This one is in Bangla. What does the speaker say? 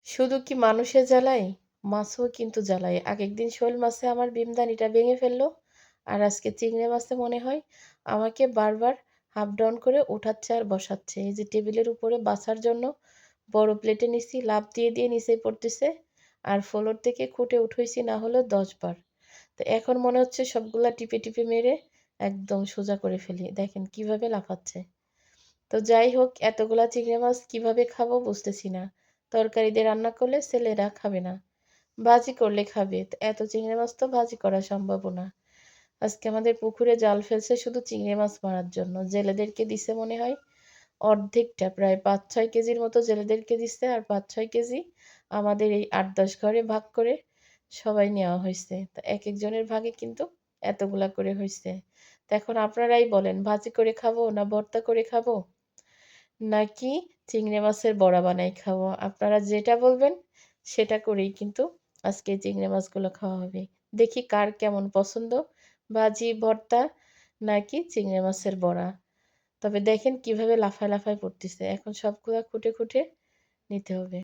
শুধু কি মানুষে জ্বালায়, মাছও কিন্তু জ্বালায়। আগের দিন শোল মাছে আমার বিমদানিটা ভেঙে ফেললো। আর আজকে চিংড়ি মাছে মনে হয় আমাকে বারবার আপ ডাউন করে উঠাচ্ছে আর বসাচ্ছে। এই যে টেবিলের উপরে বাসার জন্য বড় প্লেটে নিছি, লাফ দিয়ে, দিয়ে নিচে পড়তেছে। আর ফ্লোর থেকে খুঁটে উঠাইছি না হলেও ১০ বার। তো এখন মনে হচ্ছে সবগুলা টিপে, টিপে মেরে একদম সোজা করে ফেলি। দেখেন কিভাবে লাফাচ্ছে। তো যাই হোক, এতগুলা চিংড়ি মাছ কিভাবে খাবো বুঝতেছি না। তরকারি দিয়ে রান্না করলে ছেলেরা খাবে না। ভাজি করলে খাবে। তো এত চিংড়ি মাছ তো ভাজি করা সম্ভবও না। আজকে আমাদের পুকুরে জাল ফেলছে শুধু চিংড়ি মাছ মারার জন্য। জেলেদেরকে দিছে মনে হয় অর্ধেকটা, প্রায় ৫-৬ কেজির মতো জেলেদেরকে দিছে আর ৫-৬ কেজি আমাদের এই ৮-১০ ঘরে ভাগ করে সবাই নেওয়া হইছে। তো একেকজনের ভাগে কিন্তু এতগুলা করে হইছে। তো এখন আপনারাই বলেন ভাজি করে খাবো না ভর্তা করে খাবো? নাকি চিংড়ি মাছের বড়া বানাই খাবো? আপনারা যেটা বলবেন সেটা করেই কিন্তু আজকে এই চিংড়ি মাছগুলো খাওয়া হবে। দেখি কার কেমন পছন্দ, ভাজি, ভর্তা নাকি চিংড়ি মাছের বড়া। তবে দেখেন কিভাবে লাফায়, লাফায় পড়তেছে। এখন সবগুলা খুঁটে, খুঁটে নিতে হবে।